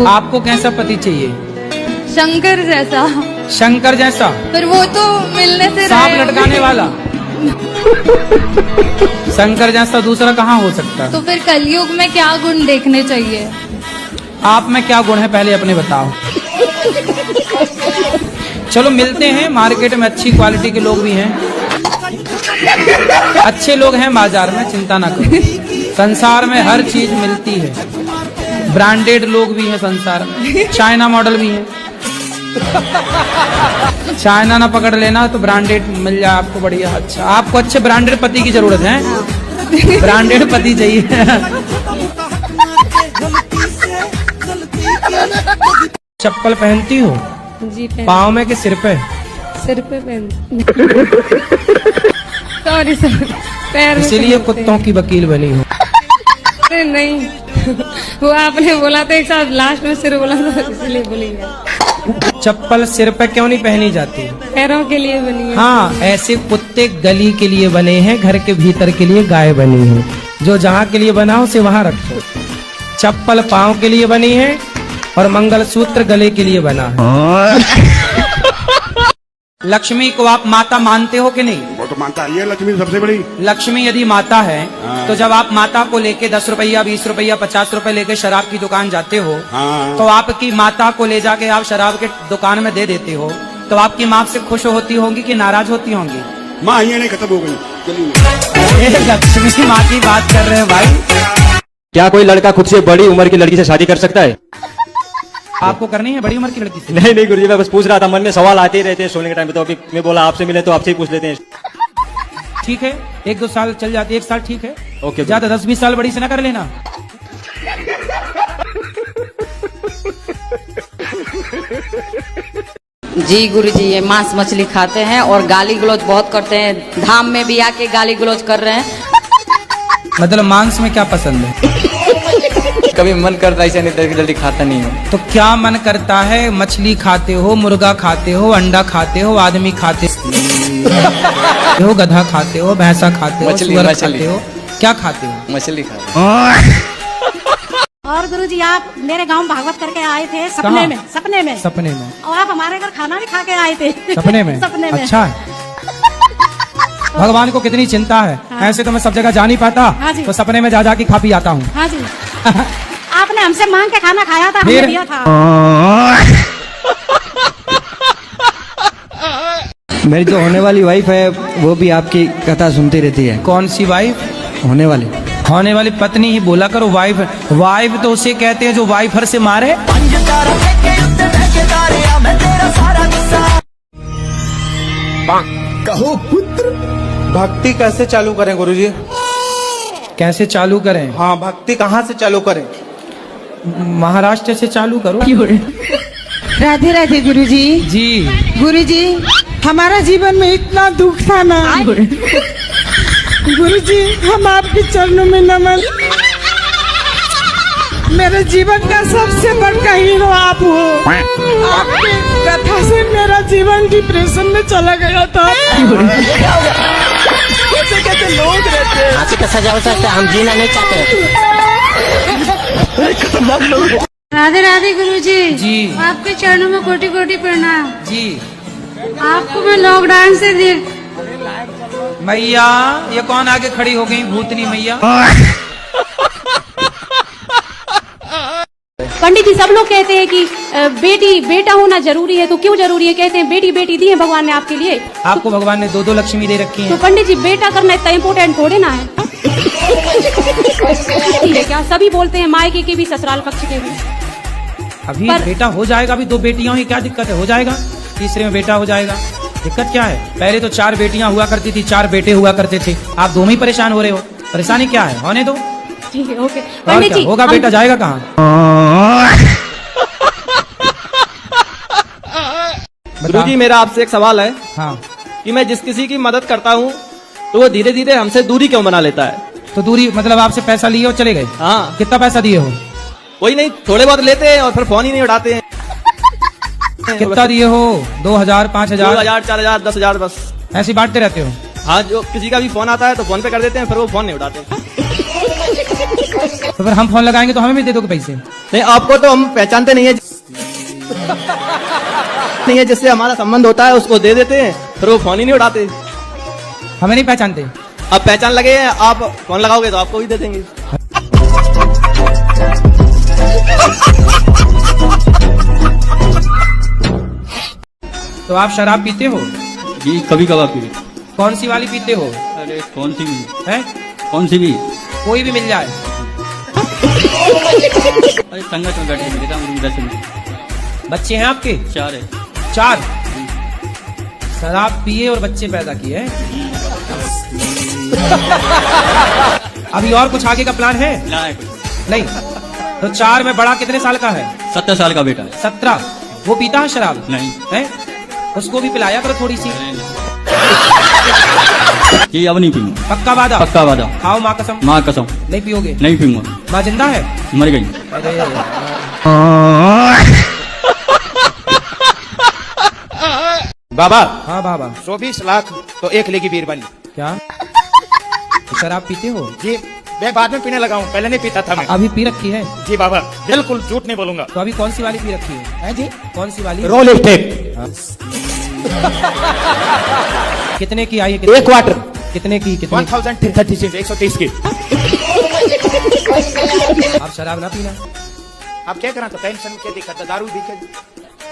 आपको कैसा पति चाहिए? शंकर जैसा। शंकर जैसा? पर वो तो मिलने से सांप लटकाने वाला। शंकर जैसा दूसरा कहाँ हो सकता है? तो फिर कलयुग में क्या गुण देखने चाहिए? आप में क्या गुण है पहले अपने बताओ। चलो मिलते हैं, मार्केट में अच्छी क्वालिटी के लोग भी हैं, अच्छे लोग हैं बाजार में, चिंता ना करो। संसार में हर चीज मिलती है, ब्रांडेड लोग भी हैं संसार में, चाइना मॉडल भी है। चाइना ना पकड़ लेना तो ब्रांडेड मिल जाए आपको, बढ़िया। अच्छा, आपको अच्छे ब्रांडेड पति की जरूरत है, ब्रांडेड पति चाहिए। चप्पल पहनती हो? जी पाँव में कि सिर पे? सिर पे पहन। सॉरी सर, पैर में। इसीलिए कुत्तों की वकील बनी हो? अरे नहीं, वो आपने बोला था एक साथ, लास्ट में सिर बोला था इसलिए बोली है। चप्पल सिर पे क्यों नहीं पहनी जाती? पैरों के लिए बनी है। हाँ, ऐसे कुत्ते गली के लिए बने हैं, घर के भीतर के लिए गाय बनी है। जो जहाँ के लिए बना उसे वहाँ रखो। चप्पल पाँव के लिए बनी है और मंगलसूत्र गले के लिए बना है। लक्ष्मी को आप माता मानते हो कि नहीं? वो तो मानता है, लक्ष्मी सबसे बड़ी। लक्ष्मी यदि माता है तो जब आप माता को लेके 10 रुपया 20 रुपया 50 रुपए लेके शराब की दुकान जाते हो, तो आपकी माता को ले जाके आप शराब के दुकान में दे देते हो, तो आपकी माँ से खुश होती होंगी कि नाराज होती होंगी? माँ ये नहीं खत्म हो गई, चलिए। लक्ष्मी माँ की बात कर रहे हैं भाई। क्या कोई लड़का खुद से बड़ी उम्र की लड़की से शादी कर सकता है? आपको करनी है बड़ी उम्र की लड़की से? नहीं गुरुजी, मैं बस पूछ रहा था, मन में सवाल आते ही रहते हैं सोने के टाइम पे, तो अभी मैं बोला आपसे मिले तो आपसे ही पूछ लेते हैं। ठीक है, 1-2 साल चल जाती है, 1 साल ठीक है। ओके, ज्यादा 10-20 साल बड़ी से ना कर लेना। जी गुरुजी, ये मांस मछली खाते हैं और गाली गलौज बहुत करते हैं, धाम में भी आके गाली गलौज कर रहे हैं। मतलब मांस में क्या पसंद है? कभी मन करता है ऐसा, नहीं जल्दी खाता नहीं हो। तो क्या मन करता है? मछली खाते हो, मुर्गा खाते हो, अंडा खाते हो, आदमी खाते हो, गधा खाते हो, भैंसा खाते हो, सुअर खाते हो, क्या खाते हो? मछली खाते। और गुरुजी आप मेरे गांव भागवत करके आए थे सपने में। सपने में? और आप हमारे घर खाना भी खा के आए थे। सपने में? सपने में। अच्छा है, भगवान को कितनी चिंता है। हाँ। ऐसे तो मैं सब जगह जा नहीं पाता। हाँ जी। तो सपने में जा के खा पी आता हूँ। हाँ जी। आपने हमसे मांग के खाना खाया था, हमने दिया था। मेरी जो होने वाली वाइफ है वो भी आपकी कथा सुनती रहती है। कौन सी वाइफ? होने वाली पत्नी ही बोला करो। वाइफ तो उसे कहते हैं जो वाइफर से मारे। कहो पुत्र, भक्ति कैसे चालू करें गुरुजी? कैसे चालू करें? हाँ, भक्ति कहाँ से चालू करें? महाराष्ट्र से चालू करो। राधे राधे गुरुजी। जी गुरुजी, हमारा जीवन में इतना दुख था ना गुरुजी, हम आपके चरणों में नमन। मेरे जीवन का सबसे बड़ा हीरो आप हो। आपकी कथा से मेरा जीवन डिप्रेशन में चला गया था। कैसे लोग रहते हैं, हम जीना नहीं चाहते। राधे राधे गुरुजी। जी। आपके चरणों में कोटि कोटि प्रणाम। जी। आपको मैं लॉकडाउन से देख। मैया, ये कौन आगे खड़ी हो गई? भूतनी मैया। पंडित जी, सब लोग कहते हैं कि बेटा होना जरूरी है, तो क्यों जरूरी है? कहते हैं बेटी दी है भगवान ने आपके लिए। आपको भगवान ने 2-2 लक्ष्मी दे रखी तो हैं। पंडित जी, बेटा करना इतना इम्पोर्टेंट थोड़े ना है। क्या सभी बोलते हैं, मायके के भी ससुराल पक्ष के भी। अभी बेटा हो जाएगा, अभी 2 बेटियां हुई, क्या दिक्कत है? हो जाएगा, तीसरे में बेटा हो जाएगा, दिक्कत क्या है? पहले तो 4 बेटियां हुआ करती थी, 4 बेटे हुआ करते थे, आप 2 में ही परेशान हो रहे हो। परेशानी क्या है? होने दो। ठीक है, ओके। पंडित जी, होगा बेटा, जाएगा कहाँ? गुरुजी, मेरा आपसे एक सवाल है। हाँ। कि मैं जिस किसी की मदद करता हूँ तो वो धीरे धीरे हमसे दूरी क्यों बना लेता है? तो दूरी मतलब आपसे पैसा लिए और चले गए? हाँ। कितना पैसा दिए हो? कोई नहीं, थोड़े बहुत लेते हैं और फिर फोन ही नहीं उठाते हैं। कितना दिए हो? 2000, 5000? 2000, 4000, 10,000 बस। ऐसे बांटते रहते हो? हाँ, जो किसी का भी फोन आता है तो फोन पे कर देते हैं, फिर वो फोन नहीं उठाते। तो फिर हम फोन लगाएंगे तो हमें भी दे दोगे पैसे? नहीं, आपको तो हम पहचानते नहीं है, नहीं है जिससे हमारा संबंध होता है उसको दे देते हैं, फिर वो फोन ही नहीं उठाते। हमें नहीं पहचानते? अब पहचान लगे हैं, आप फोन लगाओगे तो आपको भी दे देंगे। तो आप शराब पीते हो? जी कभी कभार पी। कौन सी वाली पीते हो? अरे कौन सी भी? हैं? कौन सी भी? कोई भी मिल जाए। अरे संगत में बैठे मिलेगा मुझे 10 मिनट। बच्चे हैं आपके? 4 है। 4? शराब पिए और बच्चे पैदा किए हैं। अभी और कुछ आगे का प्लान है? ना है कुछ। नहीं। तो 4 में बड़ा कितने साल का है? 17 साल का बेटा है। 17? वो पीता है शराब? नहीं। है? उसको भी पिलाया करो थोड़ी सी। ये अब नहीं पीऊंगा। पक्का वादा? पक्का वादा। खाओ माँ कसम। माँ कसम। नहीं पियोगे? नहीं पीऊंगा। माँ जिंदा है? मर गई। अरे बाबा। हाँ बाबा। 24 लाख तो 1 लेगी बीरबल। क्या शराब पीते हो? जी मैं बाद में पीने लगा हूँ, पहले नहीं पीता था मैं। अभी पी रखी है? जी बाबा, बिल्कुल झूठ नहीं बोलूंगा। तो अभी कौन सी वाली पी रखी है? जी कौन सी वाली? Roll step. कितने की आई है? एक क्वार्टर। कितने की? कितने? 1036, 130 की। आप शराब ना पीना। आप क्या करा तो टेंशन क्या दिक्कत? दारू दिक्कत?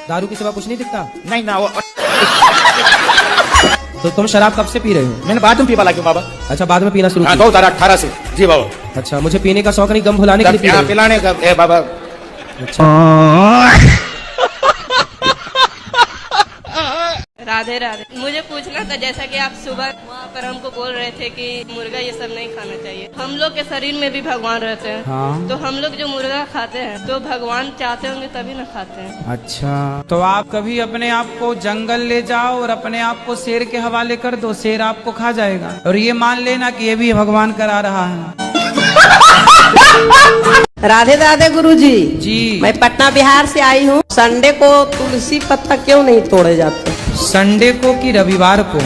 दारू के सिवा कुछ नहीं दिखता? नहीं ना वो। तो तुम शराब कब से पी रहे हो? मैंने बाद में पीवा लगा क्यों बाबा? अच्छा बाद में पीना शुरू हाँ, किया? 2018 से। जी बाबा। अच्छा मुझे पीने का शौक नहीं, गम भुलाने के लिए पी रहे हो? पिलाने का ए बाबा। अच्छा। राधे राधे। मुझे पूछना था, जैसा कि आप सुबह वहाँ पर हमको बोल रहे थे कि मुर्गा ये सब नहीं खाना चाहिए। हम लोग के शरीर में भी भगवान रहते हैं। हाँ। तो हम लोग जो मुर्गा खाते हैं तो भगवान चाहते होंगे तभी ना खाते हैं। अच्छा तो आप कभी अपने आप को जंगल ले जाओ और अपने आप को शेर के हवाले कर दो, शेर आपको खा जाएगा और ये मान लेना कि ये भी भगवान करा रहा है। राधे राधे गुरुजी। जी। मैं पटना बिहार से आई हूँ। संडे को तुलसी पत्ता क्यों नहीं तोड़े जाते? संडे को कि रविवार को?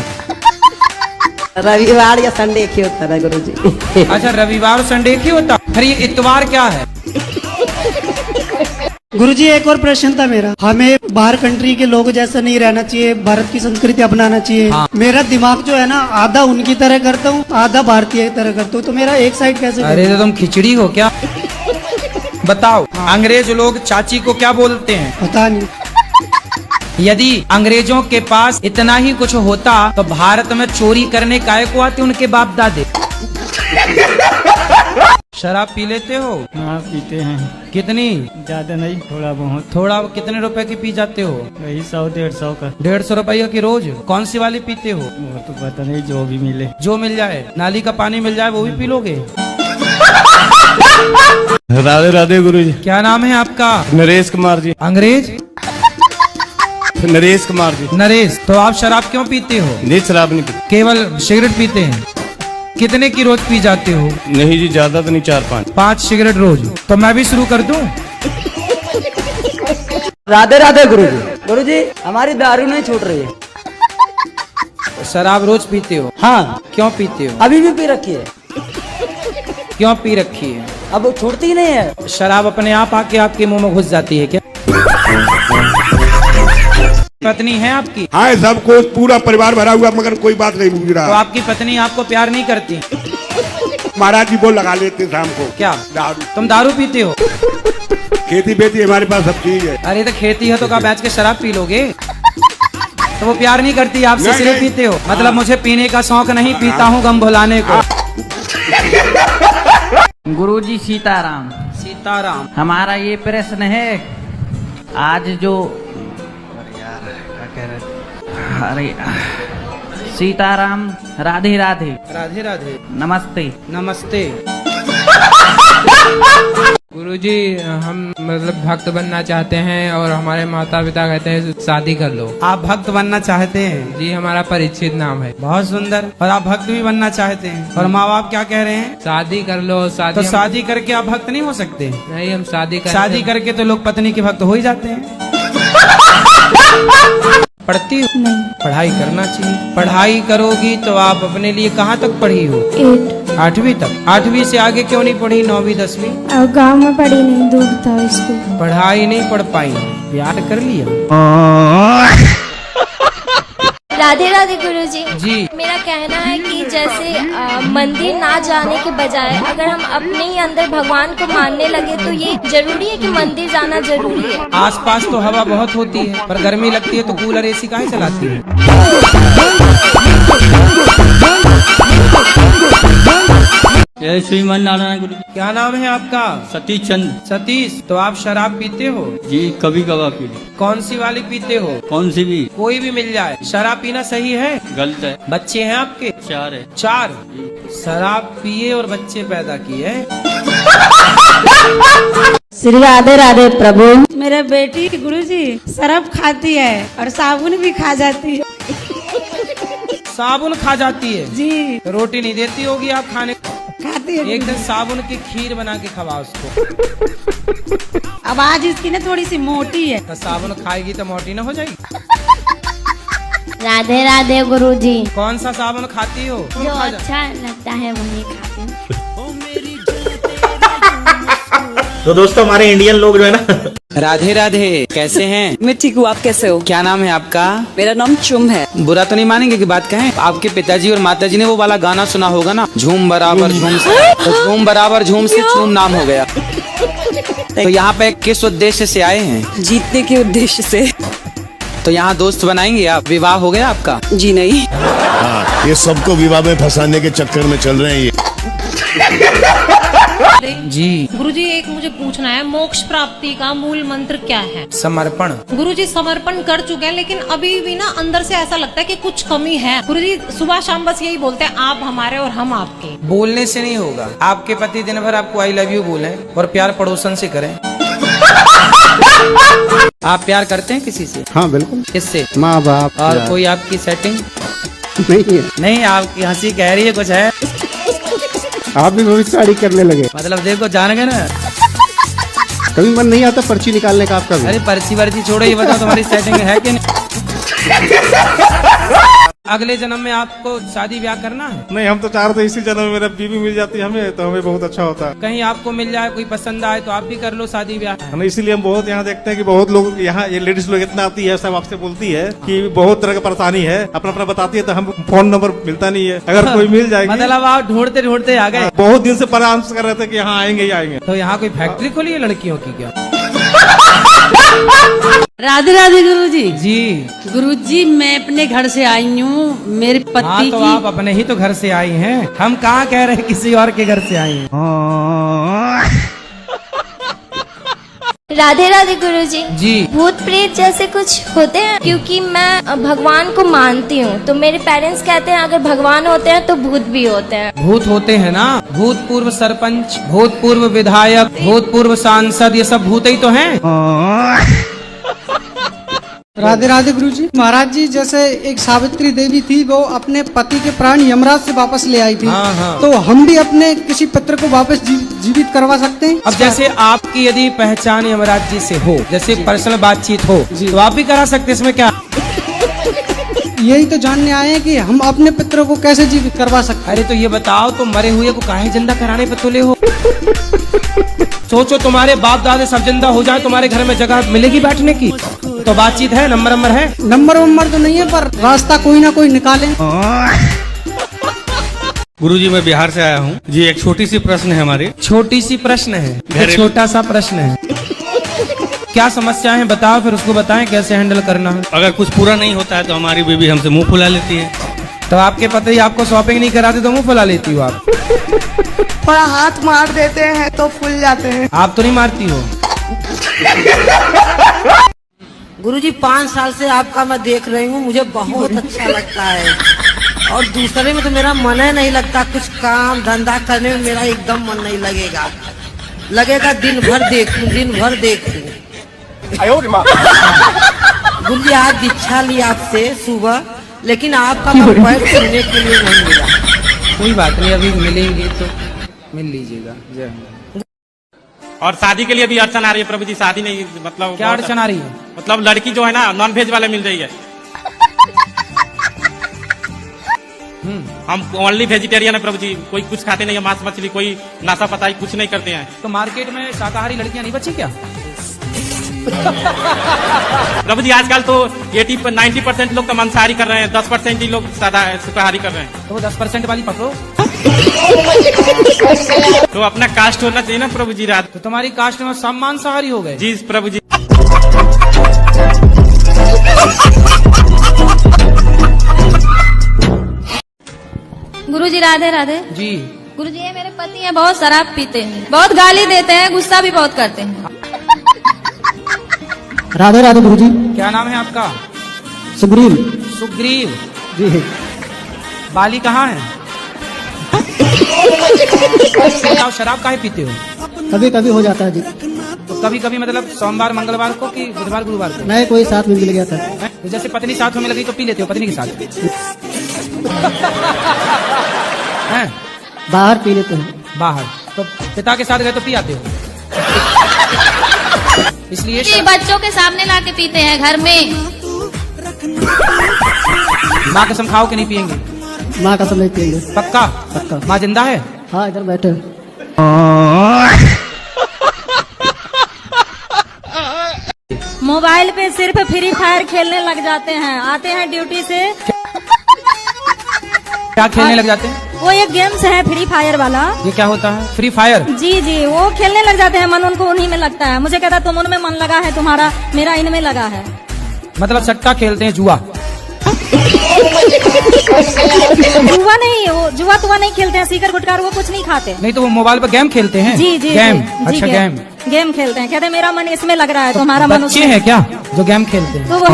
रविवार या संडे एक ही होता है गुरुजी। अच्छा रविवार और संडे की होता? फिर ये इतवार क्या है? गुरुजी एक और प्रश्न था मेरा। हमें बाहर कंट्री के लोग जैसा नहीं रहना चाहिए, भारत की संस्कृति अपनाना चाहिए। हाँ। मेरा दिमाग जो है ना, आधा उनकी तरह करता हूँ, आधा भारतीय की तरह करता हूँ, तो मेरा एक साइड कैसे? अरे तो तुम खिचड़ी हो क्या? बताओ। अंग्रेज लोग चाची को क्या बोलते हैं? पता नहीं। यदि अंग्रेजों के पास इतना ही कुछ होता तो भारत में चोरी करने काहे को आते उनके बाप दादे? शराब पी लेते हो? हाँ पीते हैं। कितनी? ज्यादा नहीं, थोड़ा बहुत। थोड़ा? कितने रुपए की पी जाते हो? वही 100-150 का। 150 रुपया की रोज? कौन सी वाली पीते हो? वो तो पता नहीं, जो भी मिले। जो मिल जाए? नाली का पानी मिल जाए वो भी पी लोगे? राधे राधे गुरुजी। क्या नाम है आपका? नरेश कुमार जी। अंग्रेज? नरेश कुमार जी। नरेश। तो आप शराब क्यों पीते हो? नहीं शराब नहीं पीते। केवल सिगरेट पीते हैं? कितने की रोज पी जाते हो? नहीं जी ज्यादा तो नहीं, 4-5। 5 सिगरेट रोज? तो मैं भी शुरू कर दूं? राधे राधे गुरुजी। गुरुजी हमारी दारू नहीं छूट रही है। शराब रोज पीते हो? हाँ। क्यों पीते हो? अभी भी पी रखी है। क्यों पी रखी है? अब छूटती ही नहीं है। शराब अपने आप आके आपके मुंह में घुस जाती है क्या? पत्नी है आपकी? हाँ सबको पूरा परिवार भरा हुआ, मगर कोई बात नहीं पूछ तो रहा। आपकी पत्नी आपको प्यार नहीं करती? महाराज जी वो लगा लेते शाम को। क्या? दारू। तुम दारू पीते हो? खेती बेती हमारे पास सब चीज है। अरे तो खेती है तो क्या बेच के शराब पी लोगे? तो वो प्यार नहीं करती आपसे, नहीं, सिर्फ नहीं। पीते हो? मतलब मुझे पीने का शौक नहीं, पीता हूँ गम भुलाने को। गुरुजी सीताराम। सीताराम। हमारा ये प्रश्न है, आज जो अरे सीताराम राधे राधे। राधे राधे। नमस्ते। नमस्ते। गुरुजी हम मतलब भक्त बनना चाहते हैं और हमारे माता पिता कहते हैं शादी कर लो। आप भक्त बनना चाहते हैं? जी हमारा परीक्षित नाम है। बहुत सुंदर। और आप भक्त भी बनना चाहते हैं और माँ बाप क्या कह रहे हैं? शादी कर लो। शादी तो शादी करके आप भक्त नहीं हो सकते? नहीं, हम शादी करके तो लोग पत्नी के भक्त हो ही जाते हैं। पढ़ती हो? नहीं। पढ़ाई करना चाहिए। पढ़ाई करोगी तो आप अपने लिए कहाँ तक पढ़ी हो? 8वीं तक। 8वीं से आगे क्यों नहीं पढ़ी? 9वीं 10वीं? गांव में पढ़ी नहीं, दूर था स्कूल। पढ़ाई नहीं पढ़ पाई, प्यार कर लिया। राधे राधे गुरुजी। जी। मेरा कहना है कि जैसे मंदिर ना जाने के बजाय अगर हम अपने ही अंदर भगवान को मानने लगे तो ये जरूरी है कि मंदिर जाना जरूरी है। आसपास तो हवा बहुत होती है, पर गर्मी लगती है तो कूलर एसी काहे चलाती है? जय श्रीमान नारायण गुरु। क्या नाम है आपका? सतीश चंद। सतीश, तो आप शराब पीते हो? जी कभी कभार पी ली। कौन सी वाली पीते हो? कौन सी भी? कोई भी मिल जाए। शराब पीना सही है? गलत है। बच्चे हैं आपके? 4 है। 4? शराब पिए और बच्चे पैदा किए। श्री राधे राधे प्रभु। मेरा बेटी गुरुजी शराब खाती है और साबुन भी खा जाती है। साबुन खा जाती है? जी। रोटी नहीं देती होगी आप खाने? खाती है। एक दिन साबुन की खीर बना के खवा उसको। अब आज इसकी ना थोड़ी सी मोटी है। तो साबुन खाएगी तो मोटी ना हो जाएगी? राधे राधे गुरुजी। कौन सा साबुन खाती हो? जो अच्छा लगता है वही खाती हूँ। तो दोस्तों हमारे इंडियन लोग जो है ना। राधे राधे, कैसे हैं? मैं ठीक हूँ, आप कैसे हो? क्या नाम है आपका? मेरा नाम चुम है। बुरा तो नहीं मानेंगे कि बात कहें? आपके पिताजी और माताजी ने वो वाला गाना सुना होगा ना, झूम बराबर झूम से, तो झूम बराबर झूम से चूम नाम हो गया। तो यहाँ पे किस उद्देश्य से आए हैं? जीतने के उद्देश्य से। तो यहाँ दोस्त बनाएंगे आप? विवाह हो गया आपका? जी नहीं। हाँ, ये सबको विवाह में फंसाने के चक्कर में चल रहे हैं ये। जी गुरुजी, एक मुझे पूछना है, मोक्ष प्राप्ति का मूल मंत्र क्या है? समर्पण। गुरुजी समर्पण कर चुके हैं, लेकिन अभी भी ना अंदर से ऐसा लगता है कि कुछ कमी है। गुरुजी सुबह शाम बस यही बोलते हैं, आप हमारे और हम आपके। बोलने से नहीं होगा। आपके पति दिन भर आपको आई लव यू बोले और प्यार पड़ोसन से करें। आप प्यार करते हैं किसी से? हाँ बिल्कुल। किससे? माँ बाप। और कोई आपकी सेटिंग? नहीं है। नहीं, आपकी हंसी कह रही है कुछ है। आप भी भविष्यवाणी करने लगे। मतलब देखो, जान गए ना। कभी मन नहीं आता पर्ची निकालने का आपका भी? अरे पर्ची वर्ची छोड़ो, ये बताओ तुम्हारी सेटिंग है कि नहीं? अगले जन्म में आपको शादी ब्याह करना है? नहीं, हम तो चाहते इसी जन्म में मेरा बीवी मिल जाती है हमें, तो हमें बहुत अच्छा होता है। कहीं आपको मिल जाए, कोई पसंद आए तो आप भी कर लो शादी ब्याह। इसीलिए हम बहुत यहाँ देखते हैं कि बहुत लोग यहाँ, ये लेडीज लोग इतना आती है, सब आपसे बोलती है कि बहुत तरह की परेशानी है, अपना अपना बताती है, तो हम फोन नंबर मिलता नहीं है। अगर कोई मिल जाएगी। मतलब आप ढूंढते ढूंढते आ गए? बहुत दिन से परामर्श कर रहे थे कि यहाँ आएंगे ही आएंगे। तो यहाँ कोई फैक्ट्री खोली है लड़कियों की क्या? राधे राधे गुरुजी। जी गुरुजी, मैं अपने घर से आई हूँ, मेरे पति हाँ, तो आप अपने ही तो घर से आई हैं। हम कहाँ कह रहे हैं किसी और के घर से आई हैं। राधे राधे गुरुजी। जी। भूत प्रेत जैसे कुछ होते हैं? क्योंकि मैं भगवान को मानती हूँ, तो मेरे पेरेंट्स कहते हैं अगर भगवान होते हैं तो भूत भी होते हैं। भूत होते हैं ना, भूतपूर्व सरपंच, भूतपूर्व विधायक, भूतपूर्व सांसद, ये सब भूत ही तो हैं। राधे राधे गुरुजी। महाराज जी, जैसे एक सावित्री देवी थी, वो अपने पति के प्राण यमराज से वापस ले आई थी। हाँ। तो हम भी अपने किसी पुत्र को वापस जीवित करवा सकते हैं? अब जैसे आपकी यदि पहचान यमराज जी से हो, जैसे पर्सनल बातचीत हो, तो आप भी करा सकते हैं, इसमें क्या? यही तो जानने आए हैं कि हम अपने पुत्र को कैसे जीवित करवा सकते हैं। अरे तो ये बताओ, तो मरे हुए को काहे जिंदा कराने पे तुले हो? सोचो, तुम्हारे बाप दादे सब जिंदा हो जाए, तुम्हारे घर में जगह मिलेगी बैठने की? तो बातचीत है, नंबर है? नंबर तो नहीं है, पर रास्ता कोई ना कोई निकाले। गुरुजी, मैं बिहार से आया हूँ जी। एक छोटी सी प्रश्न है हमारी। छोटी सी प्रश्न है? एक छोटा सा प्रश्न है। क्या समस्या है बताओ, फिर उसको बताएं कैसे हैंडल करना है। अगर कुछ पूरा नहीं होता है तो हमारी बीवी हमसे मुंह फुला लेती है। तो आपके पति आपको शॉपिंग नहीं कराते तो मुंह फुला लेती हो आप? थोड़ा हाथ मार देते हैं तो फूल जाते हैं। आप तो नहीं मारती हो? गुरुजी, 5 साल से आपका मैं देख रही हूँ, मुझे बहुत अच्छा लगता है। और दूसरे में तो मेरा मन ही नहीं लगता, कुछ काम धंधा करने में मेरा एकदम मन नहीं लगेगा दिन भर देखूं। गुरुजी, आज दीक्षा ली आपसे सुबह, लेकिन आपका पैर सुनने के लिए नहीं मिला। कोई बात नहीं, अभी मिलेंगे तो मिल लीजिएगा। जय और शादी के लिए भी अड़चन आ रही है प्रभु जी, शादी नहीं मतलब क्या अड़चन आ रही है? मतलब लड़की जो है ना नॉन वेज वाले मिल रही है। हम ओनली वेजिटेरियन है प्रभु जी, कोई कुछ खाते नहीं है, मांस मछली कोई नाशा पताई कुछ नहीं करते हैं। तो मार्केट में शाकाहारी लड़कियां नहीं बची क्या? प्रभु जी आजकल तो 80-90% लोग तो मांसाहारी कर रहे हैं, 10% ही लोग सादा शाकाहारी कर रहे हैं। तो वो 10% वाली पकड़ो। तो अपना कास्ट होना चाहिए ना प्रभु जी। रात तो तुम्हारी कास्ट में सब मांसाहारी हो गए? जी प्रभु जी। गुरुजी राधे राधे। जी गुरुजी ये मेरे पति हैं, बहुत शराब पीते हैं, बहुत गाली देते हैं, गुस्सा भी बहुत करते हैं। राधे राधे गुरुजी। क्या नाम है आपका? सुग्रीव। सुग्रीव जी। बाली कहाँ है? आप शराब काहे पीते हो? कभी कभी हो जाता है जी। तो कभी कभी मतलब सोमवार मंगलवार को कि बुधवार गुरुवार को? नहीं, कोई साथ में मिल गया था। तो जैसे पत्नी साथ में मिल गई तो पी लेते हो पत्नी के साथ? हैं? बाहर पी लेते हैं। बाहर तो पिता के साथ गए तो पी आते हो? इसलिए बच्चों के सामने लाके पीते हैं घर में। माँ कसम खाओ कि नहीं पियेंगे? माँ कसम नहीं पियेंगे। पक्का? पक्का। माँ जिंदा है? हाँ, इधर बैठे। मोबाइल पे सिर्फ फ्री फायर खेलने लग जाते हैं, आते हैं ड्यूटी से। क्या खेलने लग जाते हैं? वो एक गेम्स है फ्री फायर वाला। ये क्या होता है फ्री फायर? जी जी, वो खेलने लग जाते हैं, मन उनको उन्हीं में लगता है। मुझे कहता तुम उनमें मन लगा है तुम्हारा, मेरा इनमें लगा है। मतलब सट्टा खेलते हैं, जुआ? जुआ नहीं, वो जुआ तुआ नहीं खेलते हैं, सीकर गुटकार वो कुछ नहीं खाते। नहीं तो वो मोबाइल पर गेम खेलते हैं? जी जी गेम। जी, अच्छा गेम गेम खेलते हैं, कहते हैं मेरा मन इसमें लग रहा है, तुम्हारा मन बच्चे हैं क्या जो गेम खेलते हैं? तो वो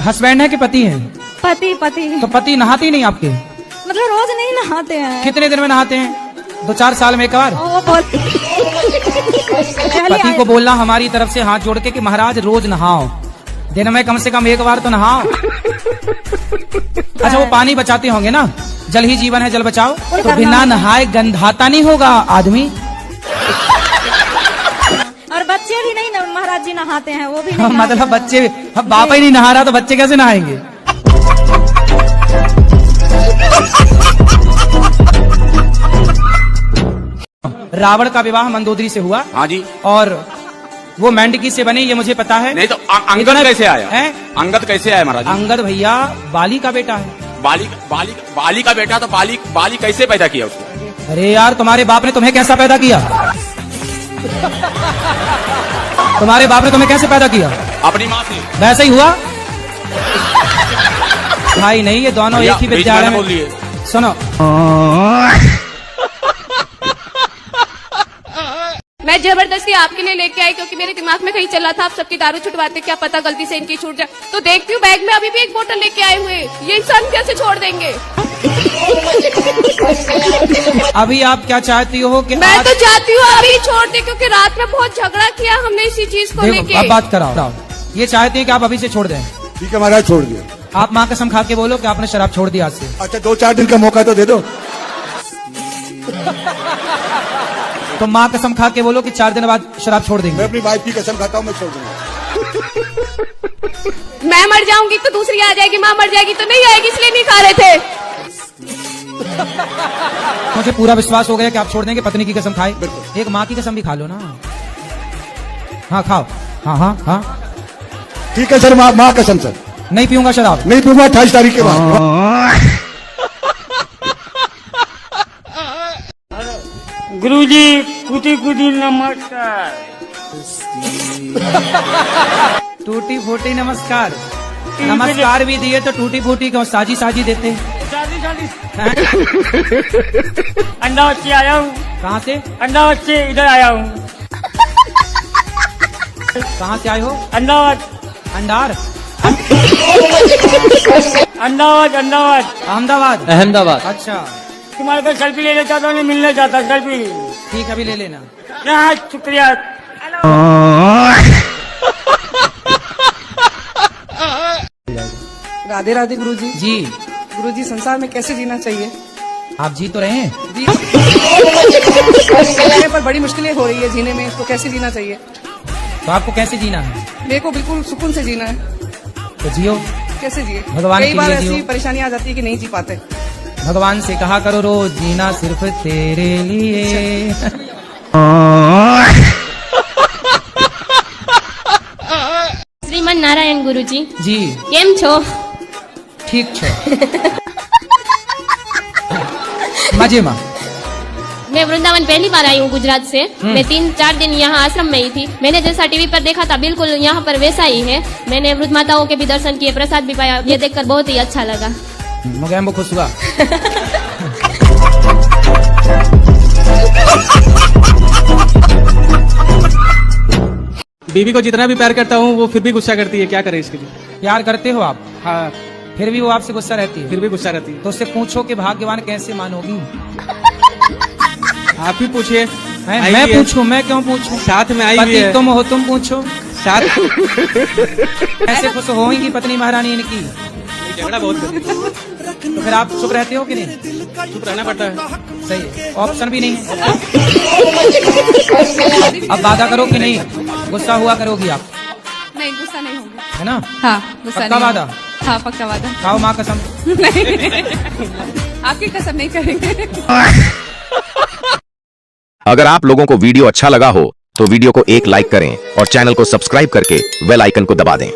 हस्बैंड है कि पति है? पति। पति तो पति नहाते ही नहीं आपके? मतलब रोज नहीं नहाते हैं। कितने दिन में नहाते हैं? 2-4 साल में एक बार? वो बोल पति को बोलना हमारी तरफ से हाथ जोड़ के कि महाराज रोज नहाओ, दिन में कम से कम एक बार तो नहाओ। अच्छा वो पानी बचाते होंगे ना, जल ही जीवन है जल बचाओ, तो बिना नहाए गंधाता नहीं होगा आदमी? और बच्चे भी नहीं ना महाराज जी नहाते हैं, वो भी नहीं मतलब बच्चे, अब बाप ही नहीं नहा रहा तो बच्चे कैसे नहाएंगे? रावण का विवाह मंदोदरी से हुआ। हाँ जी। और वो मेंढकी से बनी, ये मुझे पता है। नहीं तो अंगद कैसे आया है? अंगद कैसे आया महाराज? अंगद भैया बाली का बेटा है। बाली का बेटा तो बाली कैसे पैदा किया उसको? अरे यार तुम्हारे बाप ने तुम्हें कैसा पैदा किया? तुम्हारे बाप ने तुम्हें कैसे पैदा किया? अपनी माँ से। वैसे ही हुआ? भाई नहीं, ये दोनों एक ही विद्यालय में। सुनो, मैं जबरदस्ती आपके लिए लेके आई क्योंकि मेरे दिमाग में कहीं चला था आप सबकी दारू छुटवाते, क्या पता गलती से इनकी छूट जाए। तो देखती हूँ बैग में अभी भी एक बोतल लेके आए हुए, ये इंसान कैसे छोड़ देंगे? अभी आप क्या चाहती हो कि मैं तो चाहती हूँ अभी छोड़ दे, क्योंकि रात में बहुत झगड़ा किया हमने इसी चीज को लेके। अब बात कराओ। ये चाहते हैं कि आप अभी से छोड़ दें? ठीक है महाराज, छोड़ दिया। आप माँ कसम खा के बोलो कि आपने शराब छोड़ दिया आज से। अच्छा 2-4 दिन का मौका तो दे दो। तो माँ कसम खा के बोलो कि 4 दिन बाद शराब छोड़ देंगे। मैं अपनी वाइफ की कसम खाता हूँ, मैं छोड़ दूंगा। मैं मर जाऊंगी तो दूसरी आ जाएगी, माँ मर जाएगी तो नहीं आएगी, इसलिए नहीं खा रहे थे। मुझे पूरा विश्वास हो गया कि आप छोड़ देंगे। पत्नी की कसम खाए, एक माँ की कसम भी खा लो ना। हाँ खाओ। हाँ हाँ हाँ ठीक है सर, माँ कसम सर। नहीं पीऊंगा शराब। नहीं पीऊंगा 28 तारीख के बाद। गुरुजी कुटी कुटी नमस्कार। टूटी फूटी नमस्कार। नमस्कार भी दिए तो टूटी फूटी क्यों साजी साजी देते? अंडावत से आया हूँ। कहाँ से? अंडावत से इधर आया हूँ। कहाँ से आए हो? अंडावत। अंडार? अंडावत अहमदाबाद। अहमदाबाद। अच्छा, तुम्हारे को सेल्फी लेना चाहता हूँ, मिलना चाहता सेल्फी। ठीक है, अभी ले लेना। हाँ शुक्रिया। राधे राधे गुरुजी। जी। गुरुजी संसार में कैसे जीना चाहिए? आप जी तो रहे हैं। पर बड़ी मुश्किलें हो रही है जीने में, तो कैसे जीना चाहिए? तो आपको कैसे जीना है? मेरे को बिल्कुल सुकून से जीना है। तो जियो। कैसे जिए? भगवान कई के बार लिए ऐसी जियो। परेशानी आ जाती है कि नहीं जी पाते। भगवान से कहा करो रोज जीना सिर्फ तेरे लिए। श्रीमन नारायण गुरुजी जी केम छो? ठीक छो। मजे में। मैं वृंदावन पहली बार आई हूँ गुजरात से। मैं 3-4 दिन यहाँ आश्रम में ही थी। मैंने जैसा टीवी पर देखा था बिल्कुल यहाँ पर वैसा ही है। मैंने वृद्ध माताओं के भी दर्शन किए, प्रसाद भी पाया। ये देखकर बहुत ही अच्छा लगा। मुझे बहुत खुश हुआ। बीवी को जितना भी प्यार करता हूँ वो फिर भी गुस्सा करती है, क्या करे इसके लिए? प्यार करते हो आप? हाँ। फिर भी वो आपसे गुस्सा रहती है? फिर भी गुस्सा रहती है। तो उससे पूछो कि भाग्यवान कैसे मानोगी? आप ही पूछिए। मैं पूछूं? मैं क्यों पूछूं? साथ में आई हुई है। तुम हो, तुम पूछो। साथ कैसे खुश होंगी पत्नी महारानी इनकी? झगड़ा बहुत करती है। तो फिर आप चुप रहते हो कि नहीं? चुप रहना पड़ता है। सही है, ऑप्शन भी नहीं है। अब वादा करो कि नहीं गुस्सा हुआ करोगी आप? नहीं, गुस्सा नहीं होगा। है ना? हाँ, गुस्सा पक्का नहीं वादा? होगा। हाँ, पक्का वादा। खाओ माँ कसम। नहीं, आपकी कसम नहीं करेंगे। अगर आप लोगों को वीडियो अच्छा लगा हो तो वीडियो को एक लाइक करें और चैनल को सब्सक्राइब करके बेल आइकन को दबा दें।